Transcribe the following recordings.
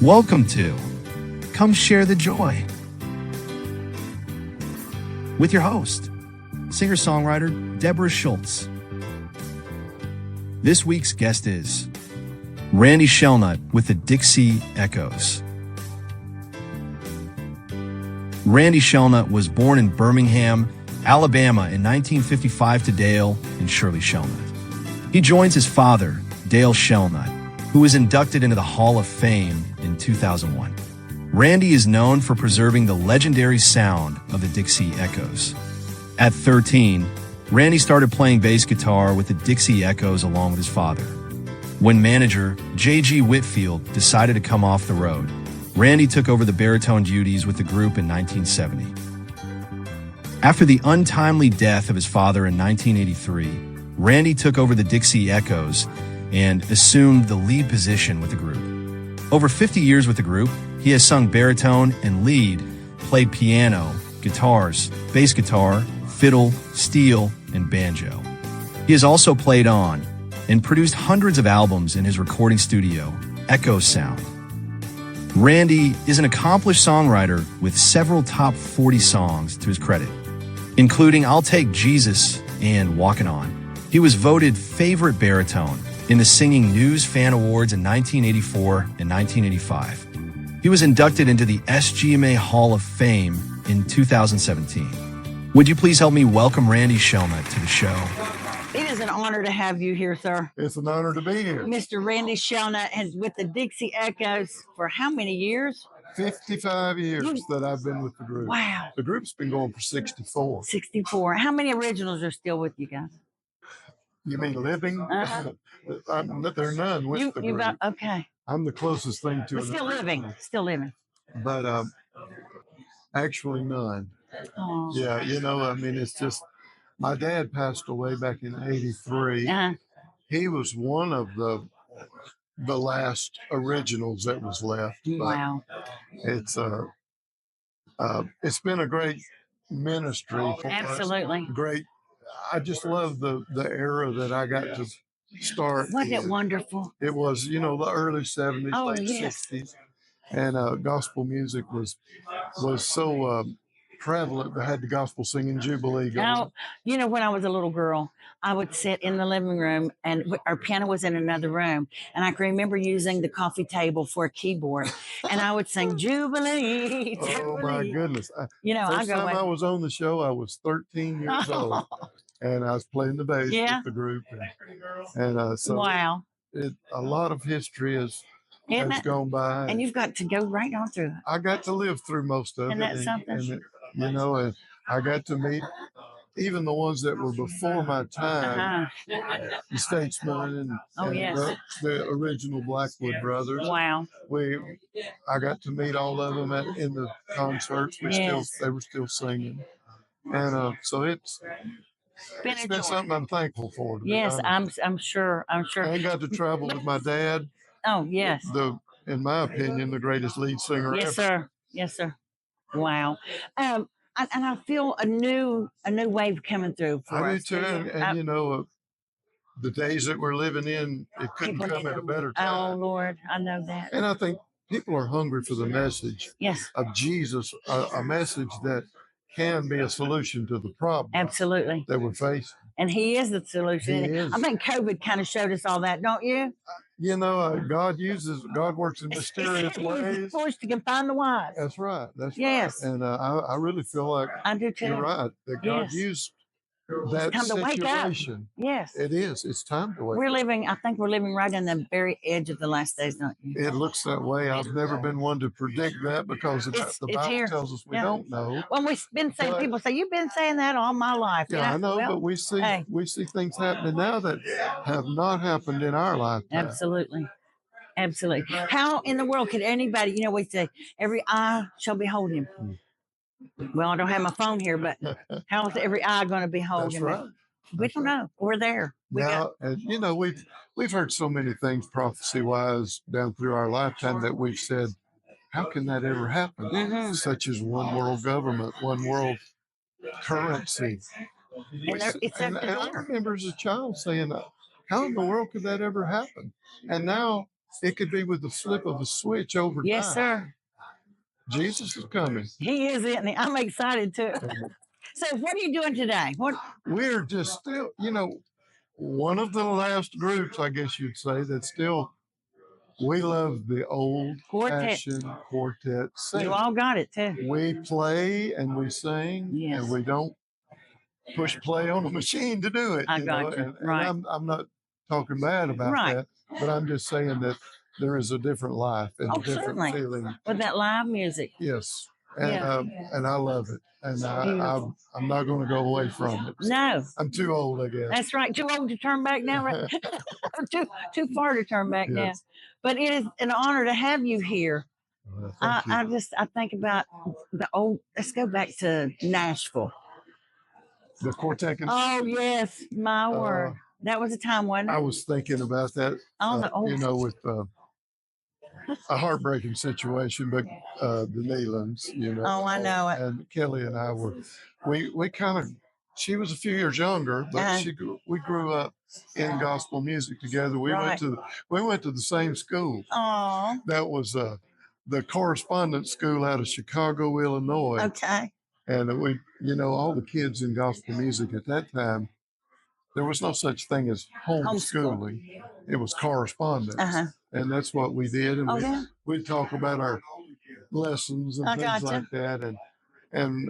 Welcome to Come Share the Joy with your host, singer-songwriter Debra Schultz. This week's guest is Randy Shelnut with the Dixie Echoes. Randy Shelnut was born in Birmingham, Alabama in 1955 to Dale and Shirley Shelnut. He joins his father, Dale Shelnut, who was inducted into the Hall of Fame in 2001. Randy is known for preserving the legendary sound of the Dixie Echoes. At 13, Randy started playing bass guitar with the Dixie Echoes along with his father. When manager J.G. Whitfield decided to come off the road, Randy took over the baritone duties with the group in 1970. After the untimely death of his father in 1983, Randy took over the Dixie Echoes and assumed the lead position with the group. Over 50 years with the group, he has sung baritone and lead, played piano, guitars, bass guitar, fiddle, steel, and banjo. He has also played on and produced hundreds of albums in his recording studio, Echo Sound. Randy is an accomplished songwriter with several top 40 songs to his credit, including I'll Take Jesus and Walkin' On. He was voted favorite baritone in the Singing News Fan Awards in 1984 and 1985. He was inducted into the SGMA Hall of Fame in 2017. Would you please help me welcome Randy Shelnut to the show? It is an honor to have you here, sir. It's an honor to be here. Mr. Randy Shelnut has with the Dixie Echoes for how many years? 55 years that I've been with the group. Wow. The group's been going for 64. 64. How many originals are still with you guys? You mean living? Uh-huh. There are none with the group. Okay. I'm the closest thing to But it. still living. Still living. But actually none. Oh. Yeah, it's just, my dad passed away back in 83. Uh-huh. He was one of the last originals that was left. Wow. It's been a great ministry for Absolutely. us. Great. I just love the era that I got to start. Wasn't it wonderful? It was, the early 70s, late yes. 60s. And gospel music was so prevalent. They had the gospel singing Jubilee going. Now, when I was a little girl, I would sit in the living room and our piano was in another room. And I can remember using the coffee table for a keyboard. And I would sing Jubilee. Oh, my goodness. First time I was on the show, I was 13 years old. And I was playing the bass with the group. And so wow. A lot of history has gone by. And you've got to go right on through it. I got to live through most of it. And that's something. And I got to meet even the ones that were before my time, the Statesmen and the original Blackwood brothers. Wow. I got to meet all of them in the concerts. They were still singing. And so it's been something I'm thankful for. Yes, I'm sure. I got to travel with my dad. Oh, yes. In my opinion, the greatest lead singer ever. Yes, sir. Yes, sir. Wow. And I feel a new wave coming through for us. I us. do too. And the days that we're living in, it couldn't come at a better time. Oh, Lord, I know that. And I think people are hungry for the message of Jesus, a message that can be a solution to the problem. Absolutely. That we're facing. And he is the solution. He is. I think COVID kind of showed us all that, don't you? God works in mysterious ways. He's forced to confine the wise. That's right. Yes. Right. And I really feel like I do too. You're right. That God used that time situation. to wake up. Yes. It is. It's time to wake up. I think we're living right on the very edge of the last days, don't you? It looks that way. I've never been one to predict that because the Bible tells us we don't know. Well, we've been saying, people say, you've been saying that all my life. Yeah, I know, but we see things happening now that have not happened in our lifetime. Absolutely. Absolutely. How in the world could anybody, we say, every eye shall behold him. Well, I don't have my phone here, but how is every eye going to behold him? Right. We don't know. We're there. We've heard so many things prophecy-wise down through our lifetime that we've said, how can that ever happen? Mm-hmm. Such as one world government, one world currency. And I remember as a child saying, how in the world could that ever happen? And now it could be with the flip of a switch overnight. Yes, sir. Jesus is coming. He is, isn't he? I'm excited too. So what are you doing today? What? We're just still, one of the last groups, I guess you'd say, that still, we love the old fashioned quartet sing. You all got it too. We play and we sing, and we don't push play on a machine to do it. I got you. Right. And I'm not talking bad about that, but I'm just saying that there is a different life and a different feeling with that live music. Yes, and I love it, and I'm not going to go away from it. No, I'm too old, I guess. That's right. Too old to turn back now, right? too far to turn back now. But it is an honor to have you here. I think about the old. Let's go back to Nashville. The quartet. Oh yes, my word. That was a time, wasn't it? I was thinking about that. With a heartbreaking situation, but the Nealons, Oh, I know it. And Kelly and I we kind of. She was a few years younger, but we grew up in gospel music together. We went to the same school. Oh. That was the correspondence school out of Chicago, Illinois. Okay. And we, all the kids in gospel music at that time, there was no such thing as homeschooling. It was correspondence. And that's what we did. And we'd talk about our lessons and things like that. And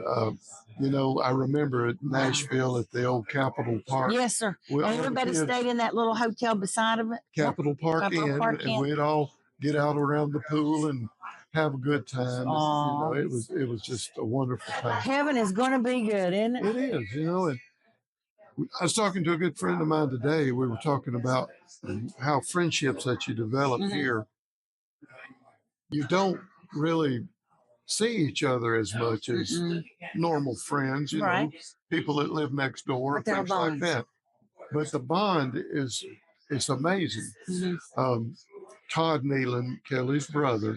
I remember at Nashville at the old Capitol Park. Yes, sir. And everybody stayed in that little hotel beside of it. Capitol Park Inn. And we'd all get out around the pool and have a good time. And, it was just a wonderful time. Heaven is going to be good, isn't it? It is, and I was talking to a good friend of mine today. We were talking about how friendships that you develop here, you don't really see each other as much as normal friends, people that live next door, things like that. But the bond it's amazing. Todd Nealon, Kelly's brother,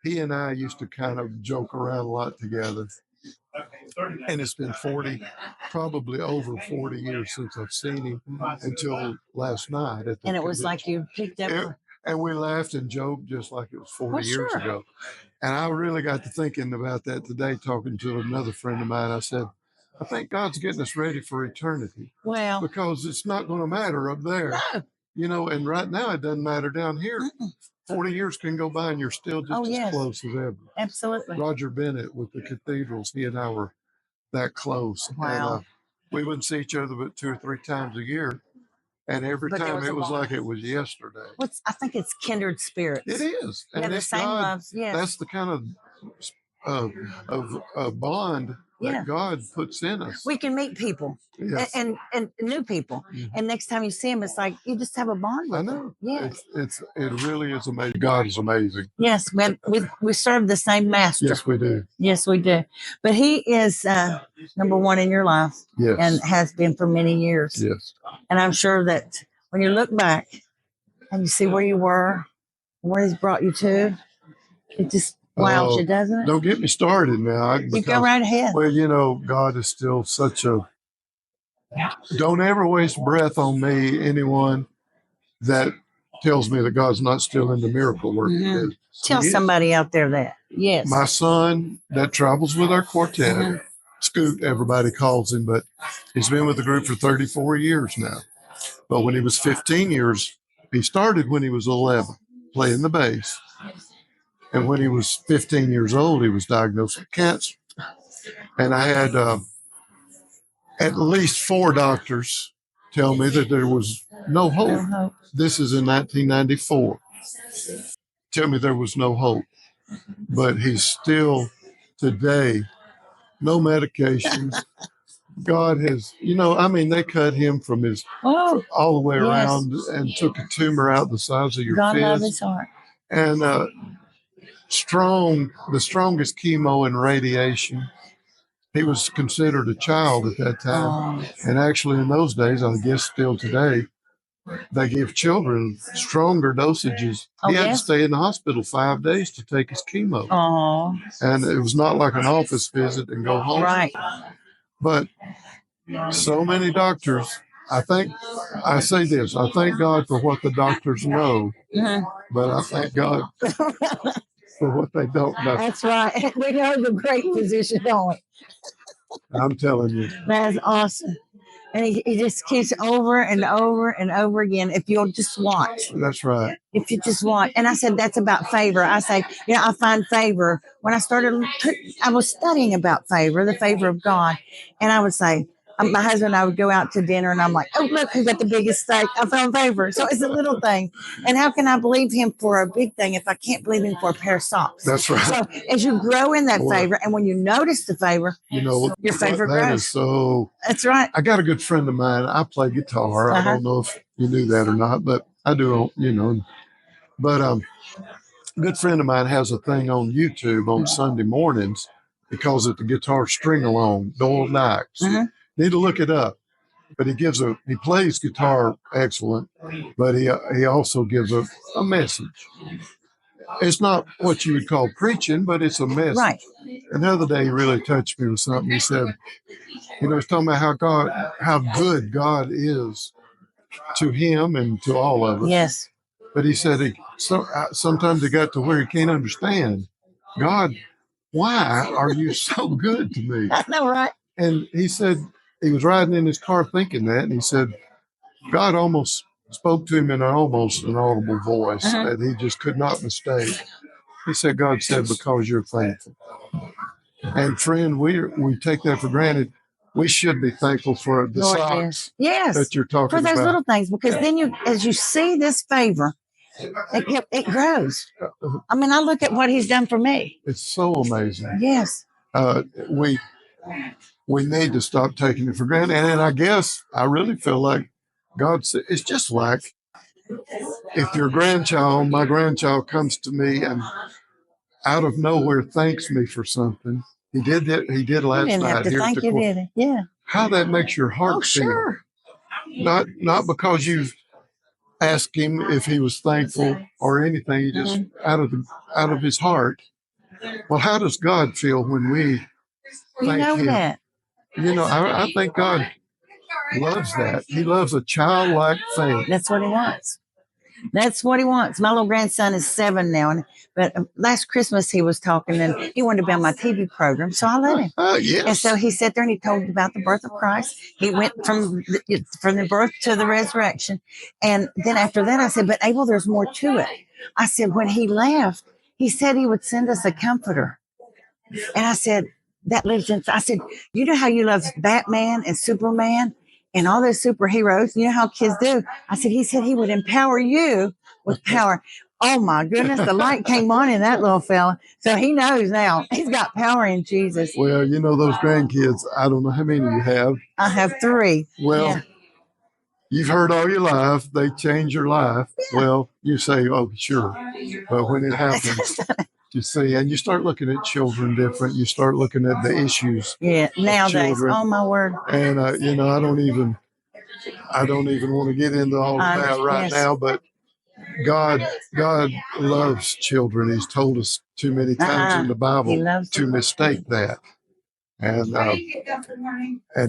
he and I used to kind of joke around a lot together. And it's been probably over 40 years since I've seen him until last night. And it was like you picked up. And we laughed and joked just like it was 40 years ago. And I really got to thinking about that today, talking to another friend of mine. I said, I think God's getting us ready for eternity. Well, because it's not going to matter up there. No. And right now it doesn't matter down here. 40 years can go by and you're still just as close as ever. Absolutely. Roger Bennett with the cathedrals, he and I were that close. Wow. And, we wouldn't see each other but 2 or 3 times a year. And every time it was like it was yesterday. I think it's kindred spirits. It is. And the same loves. Yes. That's the kind of bond that God puts in us. We can meet people and new people. And next time you see them, it's like you just have a bond with them. Yes. It really is amazing. God is amazing. Yes. We serve the same master. Yes, we do. Yes, we do. But he is number one in your life. Yes. And has been for many years. Yes. And I'm sure that when you look back and you see where you were, where he's brought you to, it just wows you, doesn't it? Don't get me started now. You go right ahead. Well, God is still don't ever waste breath on me, anyone that tells me that God's not still in the miracle work. Tell somebody out there that. Yes. My son that travels with our quartet, Scoot, everybody calls him, but he's been with the group for 34 years now. But when he was 15 years, he started when he was 11, playing the bass. And when he was 15 years old, he was diagnosed with cancer. And I had at least 4 doctors tell me that there was no hope. This is in 1994. Tell me there was no hope. But he's still today, no medications. God has, they cut him from his all the way around and took a tumor out the size of your God fist. love his heart. And the strongest chemo and radiation. He was considered a child at that time. And actually in those days, I guess still today, they give children stronger dosages. He had to stay in the hospital 5 days to take his chemo. And it was not like an office visit and go home. Right. But so many doctors, I say this, I thank God for what the doctors know but I thank God for what they don't know. That's right. We know the great physician, don't we? I'm telling you. That's awesome. And he just keeps over and over and over again. If you'll just watch. That's right. If you just watch. And I said, that's about favor. I say, I find favor. When I was studying about favor, the favor of God. And I would say, my husband and I would go out to dinner and I'm like, oh, look, who got the biggest steak? I found favor. So it's a little thing. And how can I believe him for a big thing if I can't believe him for a pair of socks? That's right. So as you grow in that favor, and when you notice the favor, your favor grows. That is so. That's right. I got a good friend of mine. I play guitar. I don't know if you knew that or not, but I do, But a good friend of mine has a thing on YouTube on Sunday mornings. He calls it the Guitar String Along, Doyle Dykes. Need to look it up. But he plays guitar excellent, but he also gives a message. It's not what you would call preaching, but it's a message. Right. And the other day he really touched me with something. He said, he's talking about how good God is to him and to all of us. Yes. But he said sometimes he got to where he can't understand. God, why are you so good to me? I know, right? And he said, he was riding in his car thinking that, and he said, God almost spoke to him in almost an audible voice that he just could not mistake. He said, God said, because you're thankful. And friend, we take that for granted. We should be thankful for the socks that you're talking about. For those little things, because then as you see this favor, it grows. I mean, I look at what he's done for me. It's so amazing. Yes. We need to stop taking it for granted. And I guess I really feel like God said, it's just like if my grandchild comes to me and out of nowhere thanks me for something. He did that. He did last night here at the court. Did it? Yeah. How that makes your heart feel. Sure. Not because you've asked him if he was thankful or anything. He just out of his heart. Well, how does God feel when we thank him? That. I think God loves that. He loves a childlike faith. That's what he wants. That's what he wants. My little grandson is 7 now, but last Christmas he was talking and he wanted to be on my TV program, so I let him. Yes. And so he sat there and he told about the birth of Christ. He went from the birth to the resurrection, and then after that I said, "But Abel, there's more to it." I said, "When he left, he said he would send us a comforter," and I said, "That lives in." I said, "You know how you love Batman and Superman and all those superheroes? You know how kids do." I said, "He said he would empower you with power." Oh my goodness, the light came on in that little fella. So he knows now. He's got power in Jesus. Well, those grandkids, I don't know how many you have. I have 3. Well, you've heard all your life, they change your life. Yeah. Well, you say, oh, sure. But when it happens, you see, and you start looking at children different. You start looking at the issues. Yeah, nowadays. Oh my word. And I don't even want to get into all of that right now. But God loves children. He's told us too many times in the Bible to mistake that. And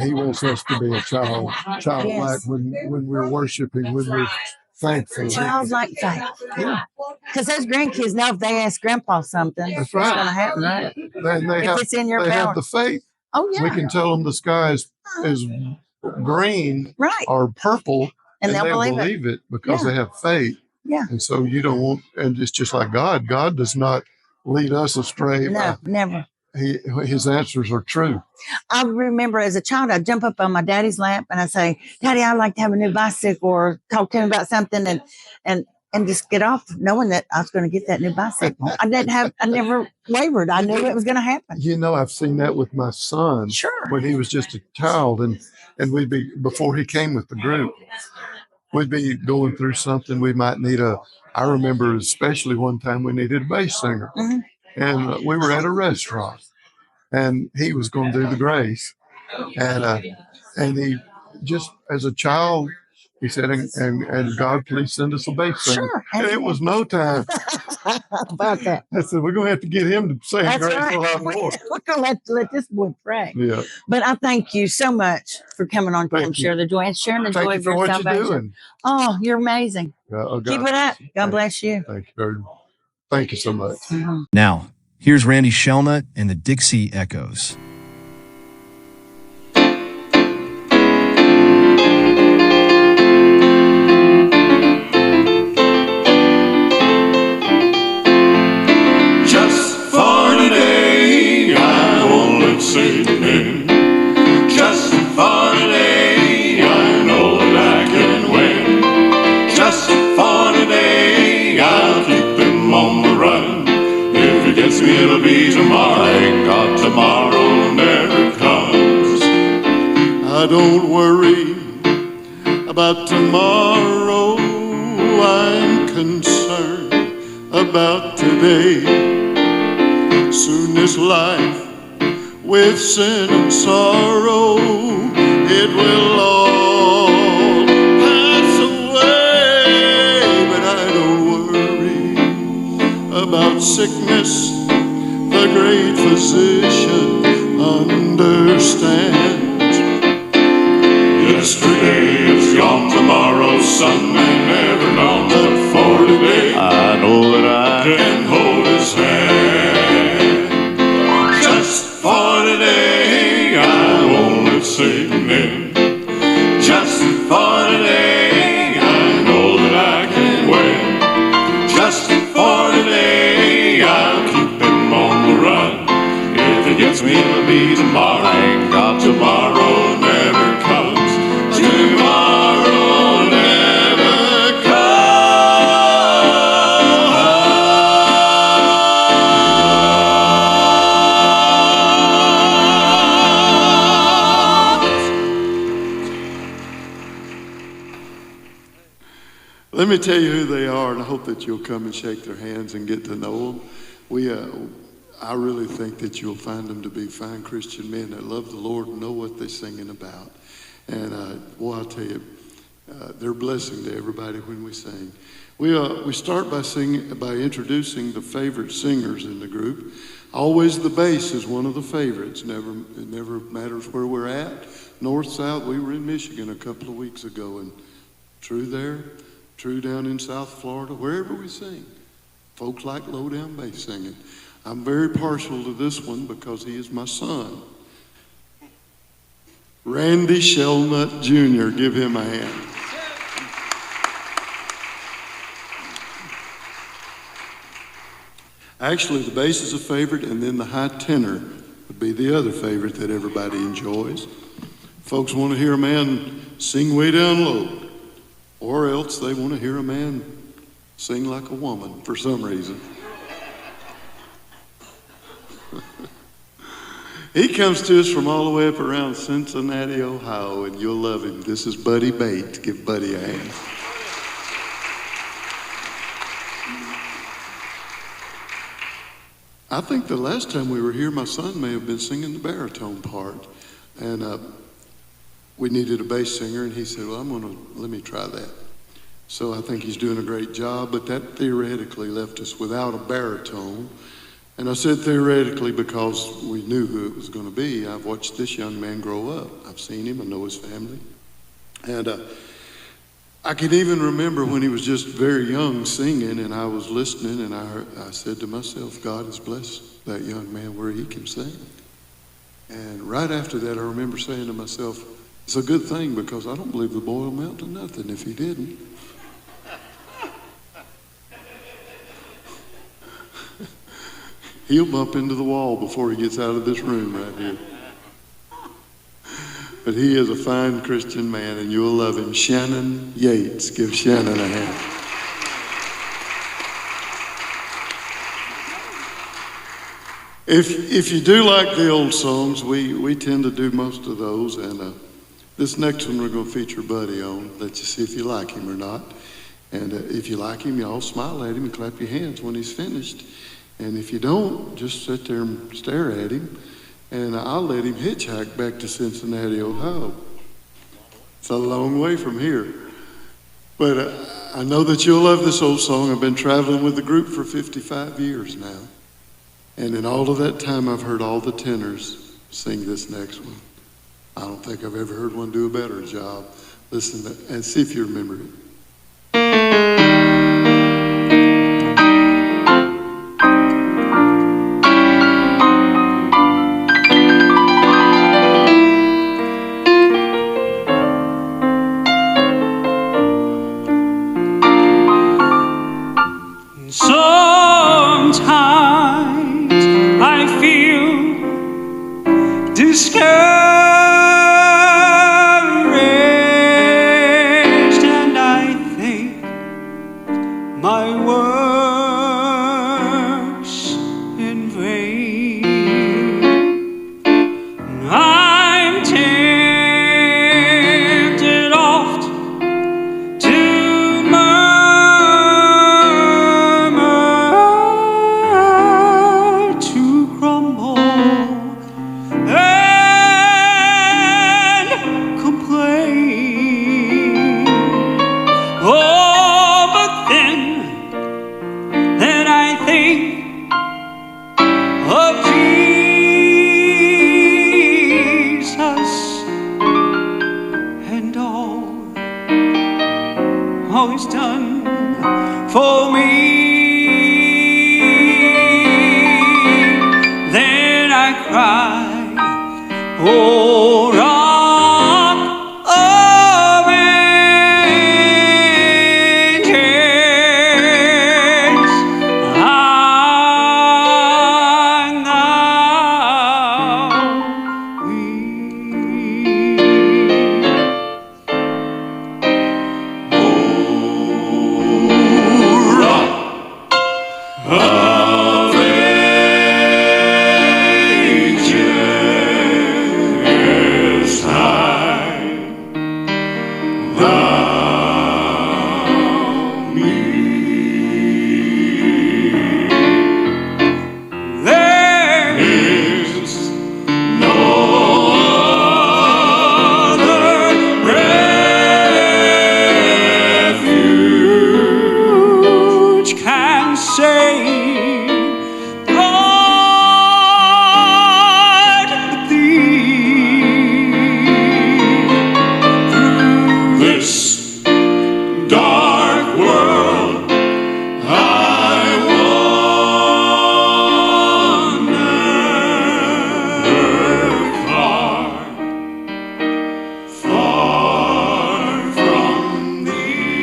he wants us to be a childlike when we're worshiping, when we're thankful. Childlike faith. Yeah. Because those grandkids know if they ask Grandpa something, that's right. It's going to happen, right? If it's in your power. Have the faith. Oh, yeah. We can tell them the sky is green or purple, and they'll believe it because they have faith. Yeah. And so you don't want, and it's just like God. God does not lead us astray. No, never. His answers are true. I remember as a child, I'd jump up on my daddy's lap and I'd say, "Daddy, I'd like to have a new bicycle," or talk to him about something and just get off knowing that I was going to get that new bicycle. I never wavered. I knew it was going to happen. I've seen that with my son. Sure. When he was just a child and we'd be, before he came with the group, we'd be going through something. We might need I remember especially one time we needed a bass singer. Mm-hmm. And we were at a restaurant, and he was going to do the grace, and he just as a child, he said, and God, please send us a bass singer. Sure. And it was no time about that. I said, we're going to have to get him to sing grace a lot more. We're going to let this boy pray. Yeah. But I thank you so much for coming on to share the joy and sharing the joy of your salvation. Doing. Oh, you're amazing. Keep it up. God bless you. Thank you very much. Thank you so much. Now, here's Randy Shelnut and the Dixie Echoes. Just for today, I won't let Satan in. Just for today, I know that I can win. Just for today, I'll keep him on the run. If he gets me, it'll be tomorrow. Thank God tomorrow never comes. I don't worry about tomorrow. I'm concerned about today. Soon this life with sin and sorrow, it will all pass away. But I don't worry about sickness. The great physician understands. Yesterday is gone, tomorrow's sun may never dawn. But for today, I know that I can hold his hand. Just for today, I won't let Satan in. Just for today, I know that I can win. Just for today, I'll keep him on the run. If he gets me, it'll be tomorrow. Thank God tomorrow never comes. Tomorrow never comes. Let me tell you who they are, and I hope that you'll come and shake their hands and get to know them. I really think that you'll find them to be fine Christian men that love the Lord and know what they're singing about. And boy, I'll tell you, they're a blessing to everybody when we sing. We start by introducing the favorite singers in the group. Always the bass is one of the favorites. It never matters where we're at, north, south. We were in Michigan a couple of weeks ago, and true there, true down in South Florida, wherever we sing, folks like low down bass singing. I'm very partial to this one because he is my son. Randy Shelnut Jr., give him a hand. Actually, the bass is a favorite, and then the high tenor would be the other favorite that everybody enjoys. Folks want to hear a man sing way down low, or else they want to hear a man sing like a woman for some reason. He comes to us from all the way up around Cincinnati, Ohio, and you'll love him. This is Buddy Bates. Give Buddy a hand. I think the last time we were here, my son may have been singing the baritone part. And we needed a bass singer, and he said, well, let me try that. So I think he's doing a great job, but that theoretically left us without a baritone. And I said theoretically because we knew who it was going to be. I've watched this young man grow up. I've seen him. I know his family. And I can even remember when he was just very young singing, and I was listening, and I said to myself, God has blessed that young man where he can sing. And right after that, I remember saying to myself, it's a good thing because I don't believe the boy will amount to nothing if he didn't. He'll bump into the wall before he gets out of this room right here. But he is a fine Christian man, and you'll love him. Shannon Yates. Give Shannon a hand. If you do like the old songs, we tend to do most of those. And this next one we're going to feature Buddy on. Let you see if you like him or not. And if you like him, y'all smile at him and clap your hands when he's finished. And if you don't, just sit there and stare at him. And I'll let him hitchhike back to Cincinnati, Ohio. It's a long way from here. But I know that you'll love this old song. I've been traveling with the group for 55 years now. And in all of that time, I've heard all the tenors sing this next one. I don't think I've ever heard one do a better job. Listen and see if you remember it. Sometimes I feel discouraged, and I think my work's in vain. I'm tempted oft to murmur, to grumble and complain. Oh, but then I think of Jesus and all he's done for me. Then I cry, oh, Rock of Ages, I'm now weak. Oh, Rock of Ages, high thou me. There is no other refuge can save God but thee. Through this dark world I wander far from thee.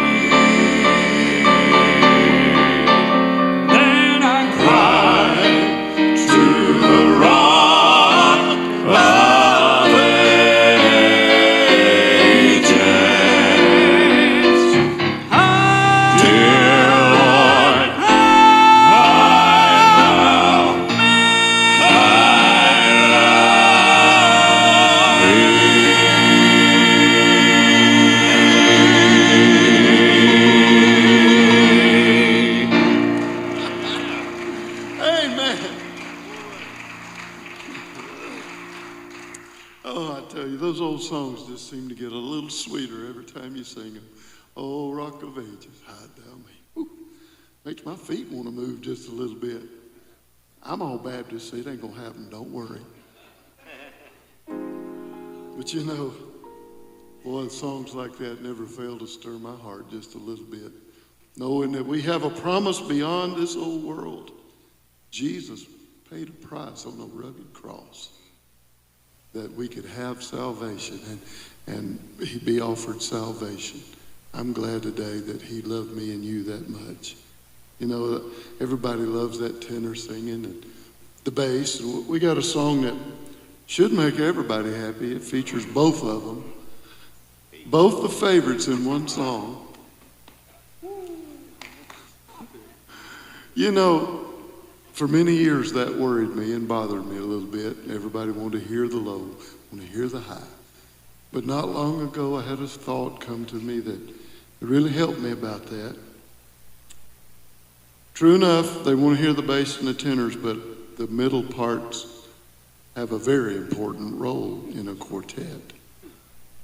Then I cry to the Rock of Ages, dear Lord, I love Amen. Oh, I tell you, those old songs just seem to get a little sweeter every time you sing them. Oh, Rock of Ages, hide thou me. Whew. Makes my feet want to move just a little bit. I'm all Baptist, so it ain't going to happen, don't worry. But you know, boy, songs like that never fail to stir my heart just a little bit. Knowing that we have a promise beyond this old world. Jesus paid a price on a rugged cross that we could have salvation and be offered salvation. I'm glad today that he loved me and you that much. You know, everybody loves that tenor singing and the bass. We got a song that should make everybody happy. It features both of them, both the favorites in one song. You know, for many years that worried me and bothered me a little bit. Everybody wanted to hear the low, want to hear the high. But not long ago I had a thought come to me that really helped me about that. True enough, they want to hear the bass and the tenors, but the middle parts have a very important role in a quartet.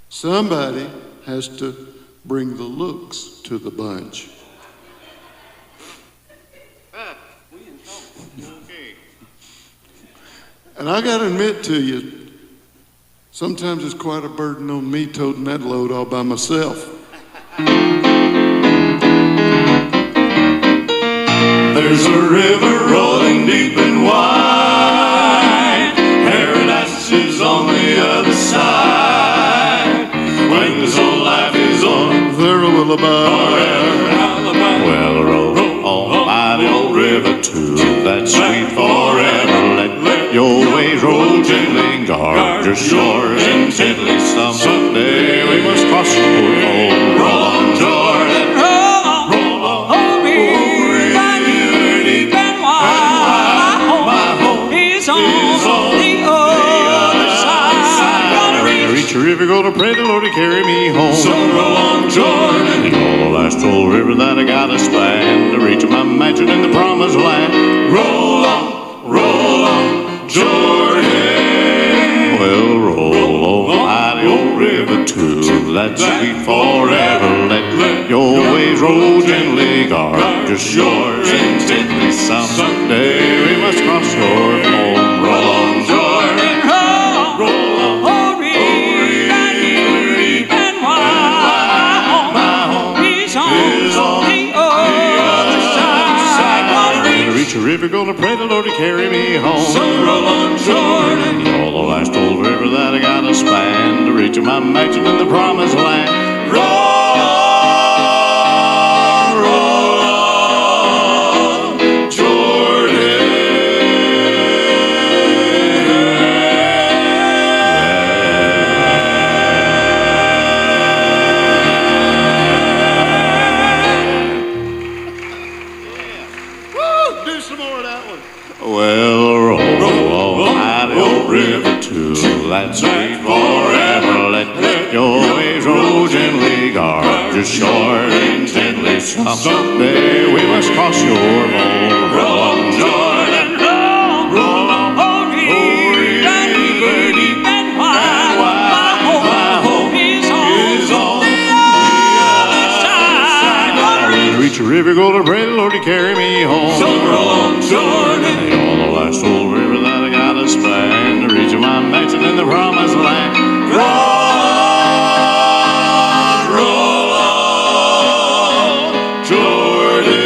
Somebody has to bring the looks to the bunch. And I got to admit to you, sometimes it's quite a burden on me toting that load all by myself. There's a river rolling deep and wide. Paradise is on the other side. When this old life is on, there will abide. Well, roll on by the old that's sweet forever. Let your waves roll gently, guard your shores and gently. Someday we must cross the world. Roll on, Jordan, roll on, roll on. Oh, river deep and wide, my home is on the other side. Gonna reach a river, gonna pray the Lord to carry me home. So roll on, Jordan. You're the last old river that I gotta span to reach my mansion in the promised land. Roll on, Jordan. Well, roll on, mighty old river too. That's sweet forever. Let your waves roll gently, guard your shores and gently. Someday we must cross your home. Roll on, Jordan. Roll on, oh, river deep and wide. My home is on the other side. Gonna reach a river, gonna pray the Lord to carry me home. So roll on, Jordan. You're the last old river that I gotta span to reach my mansion in the promised land. Roll on, Jordan. Do some more of that one. Well, roll on, mighty old river too. That's sweet forever. Let your waves roll gently, guard your shore and gently. Someday we must cross your home. Roll on, Jordan, roll on, oh, river deep and wide. My home is on the other side. Gonna reach a river, gonna pray the Lord to carry me home. So roll on, Jordan. You're the last old river that I gotta span to reach my mansion in the promised land. Roll on, Jordan.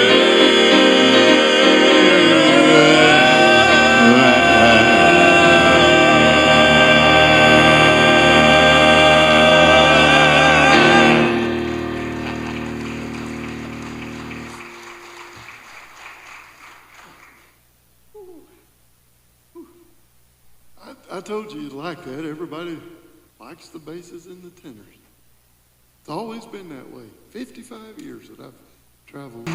I told you you'd like that. Everybody likes the basses and the tenors. It's always been that way. 55 years that I've traveled.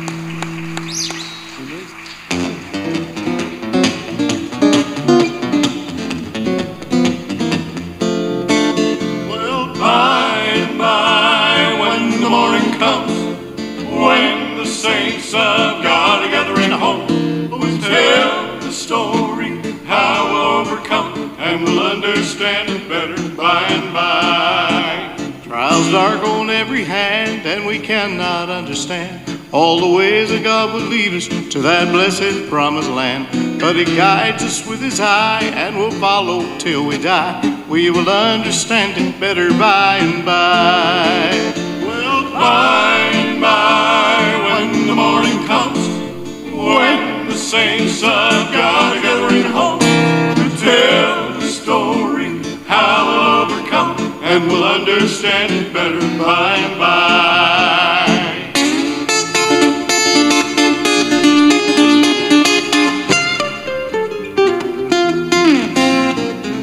Well, by and by, when the morning comes, when the saints of God are gathering home, we'll tell the story how we'll overcome, and we'll understand it better by and by. Trials dark on every hand, and we cannot understand all the ways that God would lead us to that blessed promised land. But He guides us with His eye, and we'll follow till we die. We will understand it better by and by. Well, by and by, when the morning comes, when the saints of God are gathering home, we'll tell the story how we'll overcome, and we'll understand it better by and by.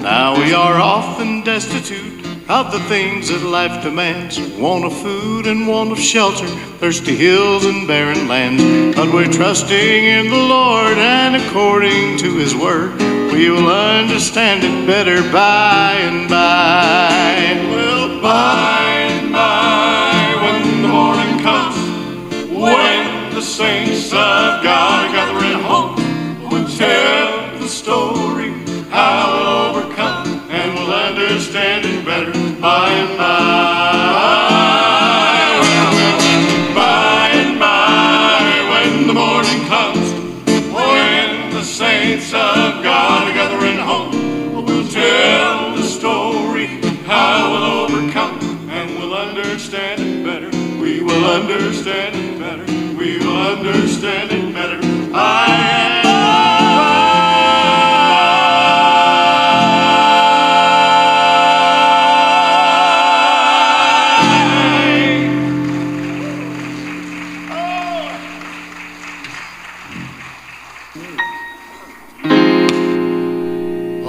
Now we are often destitute of the things that life demands, want of food and want of shelter, thirsty hills and barren lands. But we're trusting in the Lord, and according to His word, we will understand it better by and by. Well, by and by, when the morning comes, when the saints of God are gathering home, we'll tell the story how we'll overcome, and we'll understand it better by and by. By and by, when the morning comes, when the saints of God are gathering home, we'll tell the story how we'll overcome, and we'll understand it better. We will understand it better. We will understand it better.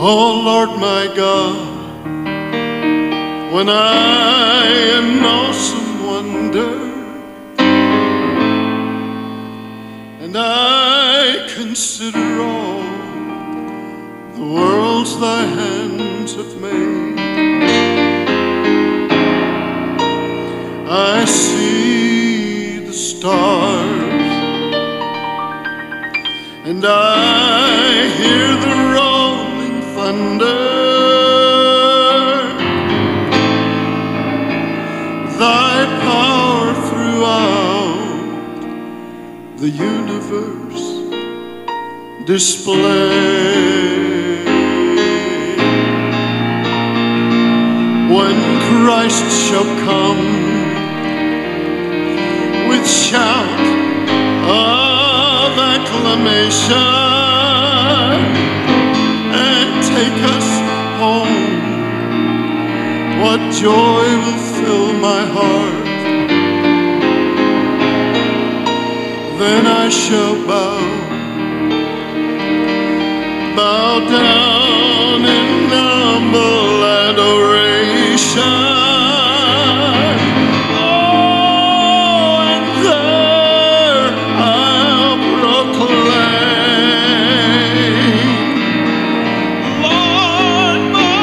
Oh Lord my God, when I in awesome wonder and I consider all the worlds thy hands have made, I see the stars and I hear the rolling thunder. Thy power throughout the universe display. When Christ shall come with shout of acclamation and take us home, what joy will fill my heart. Then I shall bow down in humble adoration. Oh, and there I'll proclaim, Lord my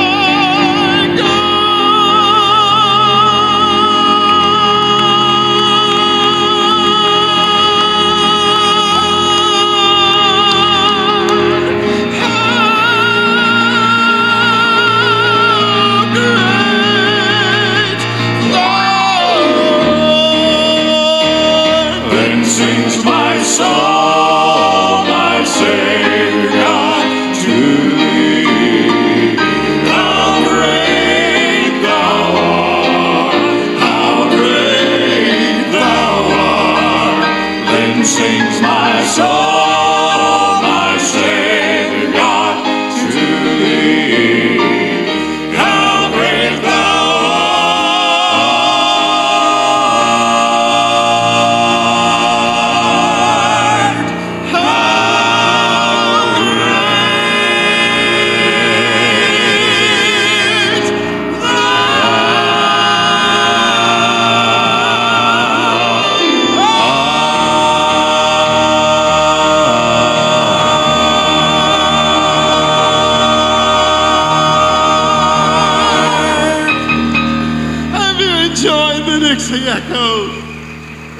Dixie Echoes,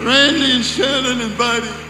Randy and Shelnut and Buddy.